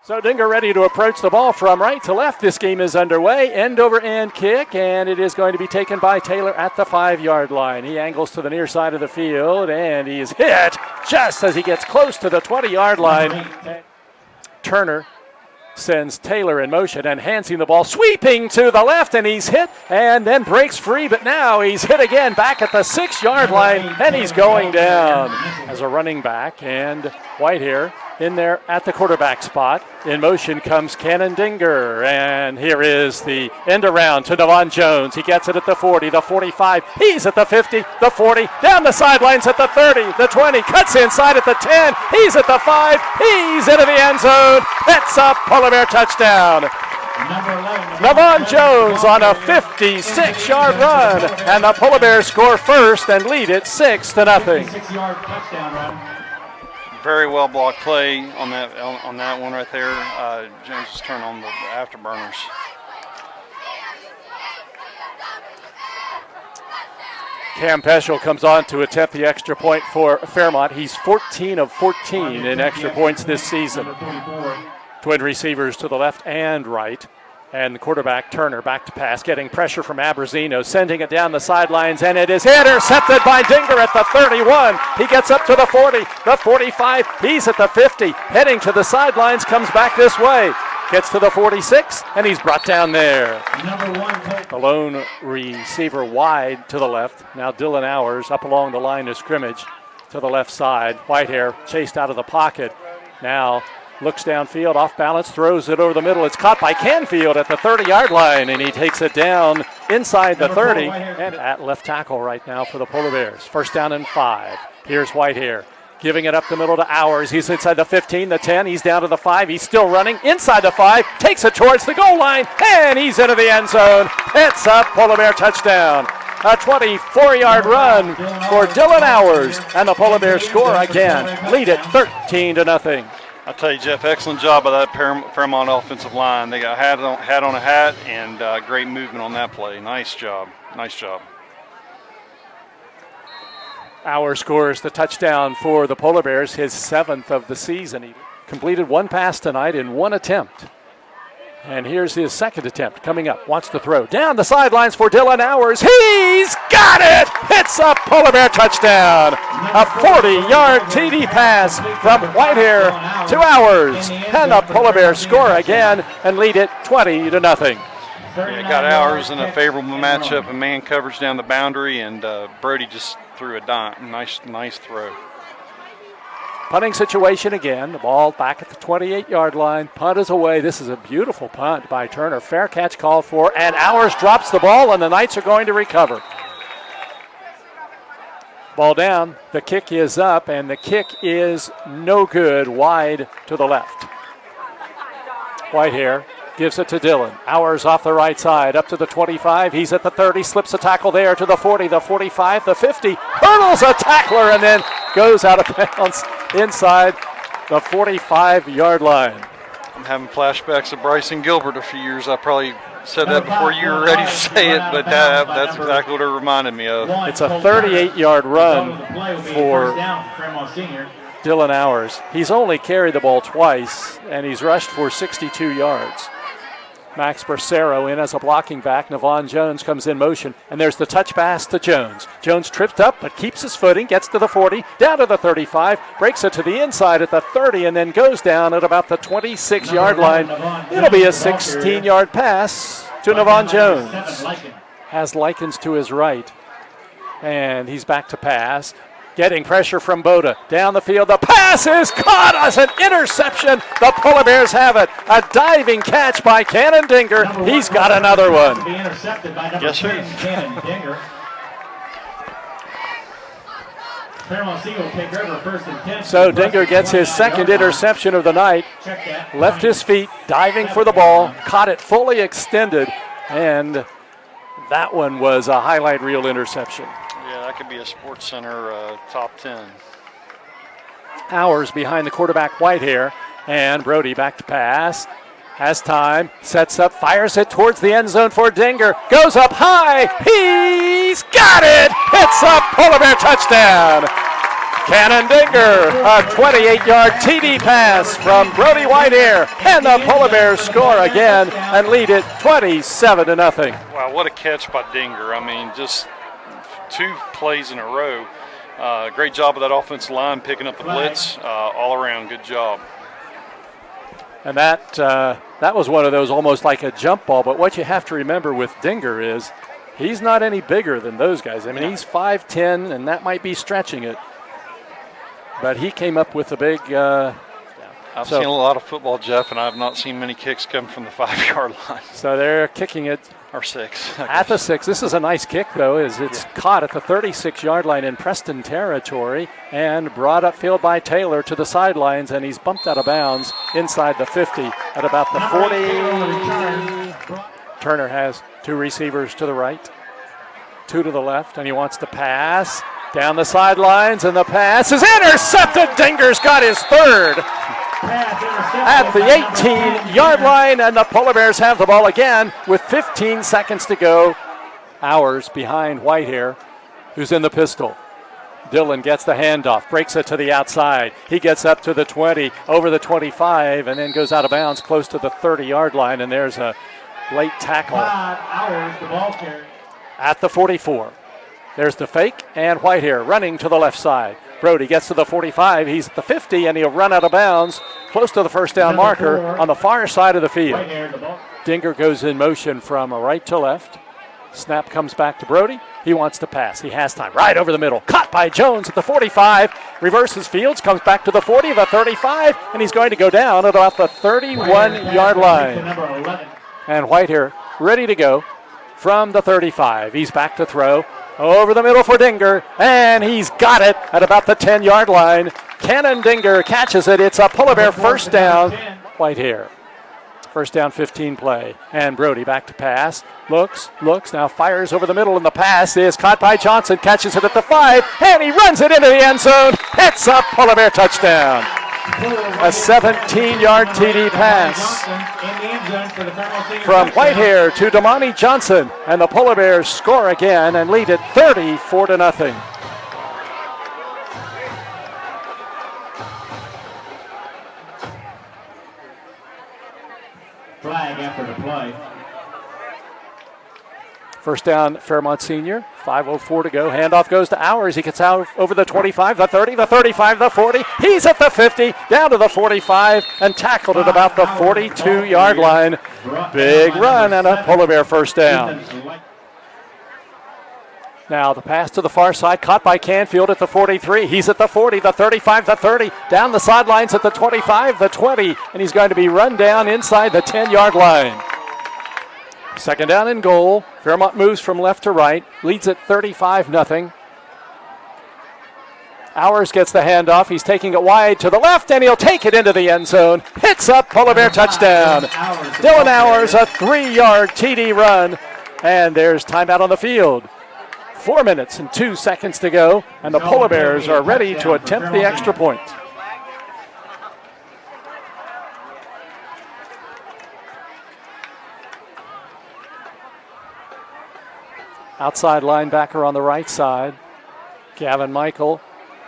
So Dinger ready to approach the ball from right to left. This game is underway. End over end kick, and it is going to be taken by Taylor at the 5-yard line. He angles to the near side of the field, and he is hit just as he gets close to the 20-yard line. Turner sends Taylor in motion and hands him the ball, sweeping to the left, and he's hit and then breaks free, but now he's hit again back at the 6-yard line, and he's going down as a running back. And Whitehair in there at the quarterback spot. In motion comes Cannon Dinger, and here is the end around to Devon Jones. He gets it at the 40, the 45, he's at the 50, the 40, down the sidelines at the 30, the 20, cuts inside at the 10, he's at the 5, he's into the end zone. That's a Polar Bear touchdown. Devon Jones on a 56-yard run, and the Polar Bears score first and lead it 6-0. 56-yard touchdown run. Very well blocked play on that one right there. Jones just turned on the afterburners. Cam Peschel comes on to attempt the extra point for Fairmont. He's 14 of 14 in extra points this season. Twin receivers to the left and right. And the quarterback, Turner, back to pass, getting pressure from Abrazino, sending it down the sidelines, and it is intercepted by Dinger at the 31. He gets up to the 40, the 45, he's at the 50, heading to the sidelines, comes back this way, gets to the 46, and he's brought down there. The lone receiver wide to the left. Now Dylan Hours up along the line of scrimmage to the left side. Whitehair chased out of the pocket. Now looks downfield, off balance, throws it over the middle. It's caught by Canfield at the 30-yard line, and he takes it down inside the 30 and at left tackle right now for the Polar Bears. First down and 5. Here's Whitehair giving it up the middle to Hours. He's inside the 15, the 10. He's down to the 5. He's still running inside the 5. Takes it towards the goal line, and he's into the end zone. It's a Polar Bear touchdown. A 24-yard run for Dylan Hours, and the Polar Bears score again. Lead it 13-0. I'll tell you, Jeff, excellent job by that Fairmont offensive line. They got hat on a hat, and great movement on that play. Nice job. Nice job. Hour scores the touchdown for the Polar Bears, his 7th of the season. He completed one pass tonight in one attempt. And here's his second attempt coming up. Wants to throw down the sidelines for Dylan Hours. He's got it! It's a Polar Bear touchdown. A 40-yard TD pass from Whitehair to Hours. And the Polar Bears score again and lead it 20-0. Yeah, got Hours in a favorable matchup and man coverage down the boundary, and Brody just threw a dime. Nice throw. Punting situation again. The ball back at the 28-yard line. Punt is away. This is a beautiful punt by Turner. Fair catch called for, and Hours drops the ball, and the Knights are going to recover. Ball down. The kick is up, and the kick is no good, wide to the left. Whitehair gives it to Dylan. Hours off the right side, up to the 25. He's at the 30, slips a tackle there to the 40, the 45, the 50. Hurdles a tackler and then goes out of bounds inside the 45-yard line. I'm having flashbacks of Bryson Gilbert a few years. I probably said that before you were ready to say it, but that's exactly what it reminded me of. It's a 38-yard run for Dylan Hours. He's only carried the ball twice, and he's rushed for 62 yards. Max Bracero in as a blocking back. Devon Jones comes in motion, and there's the touch pass to Jones. Jones tripped up but keeps his footing, gets to the 40, down to the 35, breaks it to the inside at the 30, and then goes down at about the 26-yard line. It'll be a 16-yard pass to Devon Jones. Has Likens to his right, and he's back to pass. Getting pressure from Boda. Down the field, the pass is caught as an interception. The Polar Bears have it. A diving catch by Cannon Dinger. He's got another one. Yes, sir. Cannon Dinger. So Dinger gets his second interception of the night. Left his feet, diving for the ball, caught it fully extended, and that one was a highlight reel interception. Yeah, that could be a Sports Center top 10. Hours behind the quarterback Whitehair, and Brody back to pass. Has time, sets up, fires it towards the end zone for Dinger. Goes up high, he's got it! It's a Polar Bear touchdown! Cannon Dinger, a 28-yard TD pass from Brody Whitehair, and the Polar Bears score again and lead it 27-0. Wow, what a catch by Dinger. I mean, just 2 plays in a row. Great job of that offensive line picking up the blitz. All around, good job. And that was one of those almost like a jump ball, but what you have to remember with Dinger is he's not any bigger than those guys. I mean, he's 5'10", and that might be stretching it. But he came up with a big. I've seen a lot of football, Jeff, and I've not seen many kicks come from the 5-yard line. So they're kicking it. Or 6. At the 6. This is a nice kick, though, as it's caught at the 36-yard line in Preston territory and brought upfield by Taylor to the sidelines, and he's bumped out of bounds inside the 50 at about the 40. Turner has 2 receivers to the right, 2 to the left, and he wants to pass. Down the sidelines, and the pass is intercepted. Dinger's got his 3rd at the 18-yard line, and the Polar Bears have the ball again with 15 seconds to go. Hours behind Whitehair, who's in the pistol. Dillon gets the handoff, breaks it to the outside. He gets up to the 20, over the 25, and then goes out of bounds close to the 30-yard line, and there's a late tackle at the 44. There's the fake, and Whitehair running to the left side. Brody gets to the 45. He's at the 50, and he'll run out of bounds close to the first down marker on the far side of the field. Dinger goes in motion from right to left. Snap comes back to Brody. He wants to pass. He has time. Right over the middle. Caught by Jones at the 45. Reverses fields. Comes back to the 40, the 35, and he's going to go down at about the 31-yard line. And Whitehair ready to go from the 35. He's back to throw. Over the middle for Dinger, and he's got it at about the 10-yard line. Cannon Dinger catches it. It's a Polar Bear first down. Whitehair. First down, 15 play. And Brody back to pass. Looks, now fires over the middle, and the pass is caught by Johnson. Catches it at the 5, and he runs it into the end zone. It's a Polar Bear touchdown. A 17-yard TD pass from Whitehair to Damani Johnson, and the Polar Bears score again and lead it 34-0. Flag after the play. First down, Fairmont Senior. 5:04 to go. Handoff goes to Hours. He gets out over the 25, the 30, the 35, the 40. He's at the 50, down to the 45, and tackled at about the 42-yard line. Big run and a Polar Bear first down. Now the pass to the far side, caught by Canfield at the 43. He's at the 40, the 35, the 30, down the sidelines at the 25, the 20, and he's going to be run down inside the 10-yard line. Second down and goal. Fairmont moves from left to right, leads at 35-0. Hours gets the handoff. He's taking it wide to the left, and he'll take it into the end zone. Hits up, Polar Bear touchdown. Dylan Hours, a 3-yard TD run, and there's timeout on the field. 4 minutes and 2 seconds to go, and the Polar Bears are ready to attempt the extra point. Outside linebacker on the right side. Gavin Michael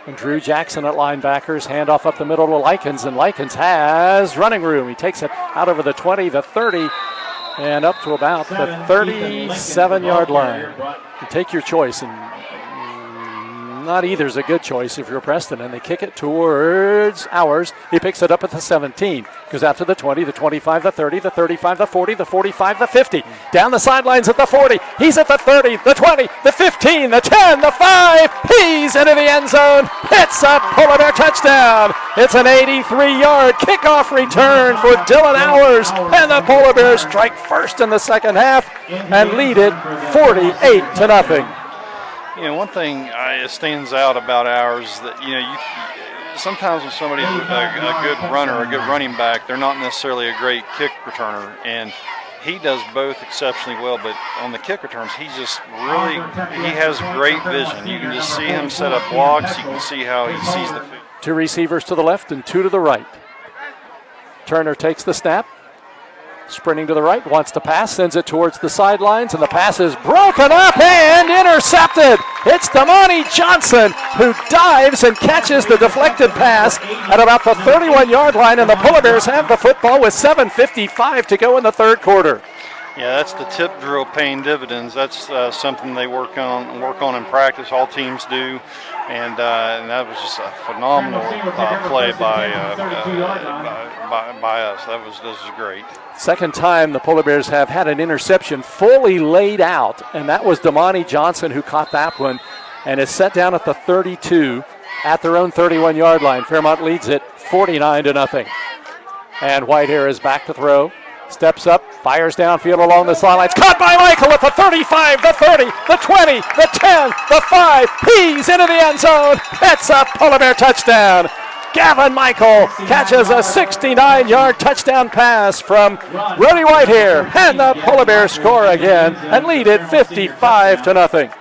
and Drew Jackson at linebackers. Handoff up the middle to Likens, and Likens has running room. He takes it out over the 20, the 30, and up to about the 37-yard line. You take your choice, and not either is a good choice if you're Preston, and they kick it towards Hours. He picks it up at the 17, goes out to the 20, the 25, the 30, the 35, the 40, the 45, the 50. Down the sidelines at the 40. He's at the 30, the 20, the 15, the 10, the 5. He's into the end zone. It's a Polar Bear touchdown. It's an 83-yard kickoff return for Dylan Hours, and the Polar Bears strike first in the second half and lead it 48-0. You know, one thing that stands out about Hours is that, sometimes when somebody's a good runner, a good running back, they're not necessarily a great kick returner. And he does both exceptionally well, but on the kick returns, he has great vision. You can just see him set up blocks. You can see how he sees the field. 2 receivers to the left and 2 to the right. Turner takes the snap, sprinting to the right, wants to pass, sends it towards the sidelines, and the pass is broken up and intercepted. It's Damani Johnson who dives and catches the deflected pass at about the 31-yard line, and the Polar Bears have the football with 7:55 to go in the third quarter. Yeah, that's the tip drill paying dividends. That's something they work on in practice. All teams do, and that was just a phenomenal play by us. This is great. Second time the Polar Bears have had an interception fully laid out, and that was Damani Johnson who caught that one, and is set down at the 32 at their own 31-yard line. Fairmont leads it 49-0. And Whitehair is back to throw. Steps up, fires downfield along the sidelines. Caught by Michael at the 35, the 30, the 20, the 10, the 5. He's into the end zone. It's a Polar Bear touchdown. Gavin Michael catches a 69-yard touchdown pass from Rudy Whitehair. And the Polar Bears score again and lead it 55-0.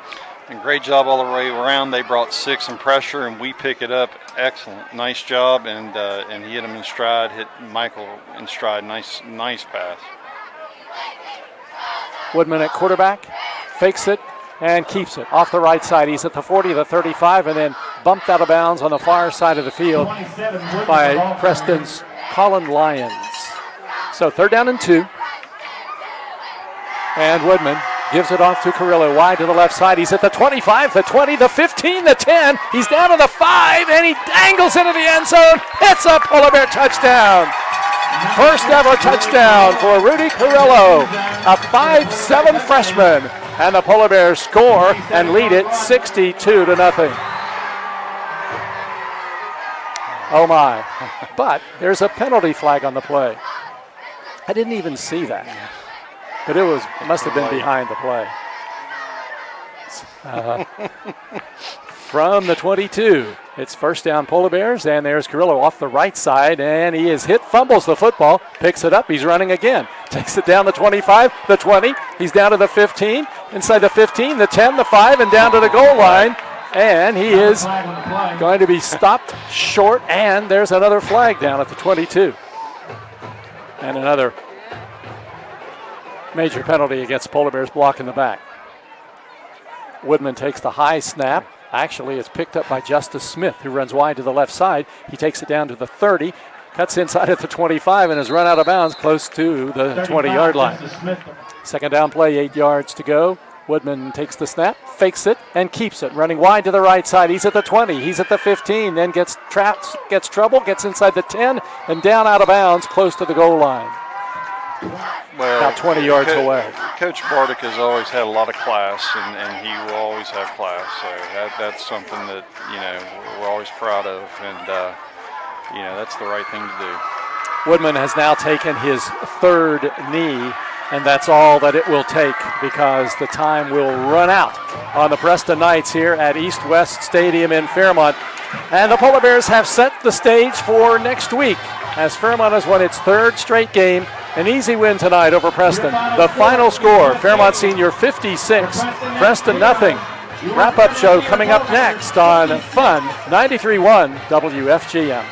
And great job all the way around. They brought 6 in pressure, and we pick it up. Excellent, nice job, and he hit him in stride. Hit Michael in stride. Nice pass. Woodman at quarterback, fakes it and keeps it off the right side. He's at the 40, the 35, and then bumped out of bounds on the far side of the field by Preston's Colin Lyons. So 3rd down and 2, and Woodman gives it off to Carrillo, wide to the left side. He's at the 25, the 20, the 15, the 10. He's down to the 5, and he dangles into the end zone. It's a Polar Bear touchdown. First ever touchdown for Rudy Carrillo, a 5'7" freshman. And the Polar Bears score and lead it 62-0. Oh my. But there's a penalty flag on the play. I didn't even see that. But it must have been behind the play. From the 22, it's first down Polar Bears, and there's Carrillo off the right side, and he is hit, fumbles the football, picks it up, he's running again. Takes it down the 25, the 20, he's down to the 15, inside the 15, the 10, the 5, and down to the goal line. And he is going to be stopped short, and there's another flag down at the 22. And another major penalty against Polar Bears block in the back. Woodman takes the high snap. Actually, it's picked up by Justice Smith, who runs wide to the left side. He takes it down to the 30, cuts inside at the 25, and has run out of bounds close to the 20-yard line. Second down play, 8 yards to go. Woodman takes the snap, fakes it, and keeps it. Running wide to the right side. He's at the 20, he's at the 15, then gets trapped, gets trouble, gets inside the 10, and down out of bounds close to the goal line. Well, about 20 yards away. Coach Bardick has always had a lot of class, and he will always have class. So that's something that, we're always proud of, and, that's the right thing to do. Woodman has now taken his 3rd knee, and that's all that it will take because the time will run out on the Preston Knights here at East West Stadium in Fairmont. And the Polar Bears have set the stage for next week as Fairmont has won its 3rd straight game. An easy win tonight over Preston. The final score, Fairmont Senior 56, Preston nothing. Wrap-up show coming up next on Fun 93.1 WFGM.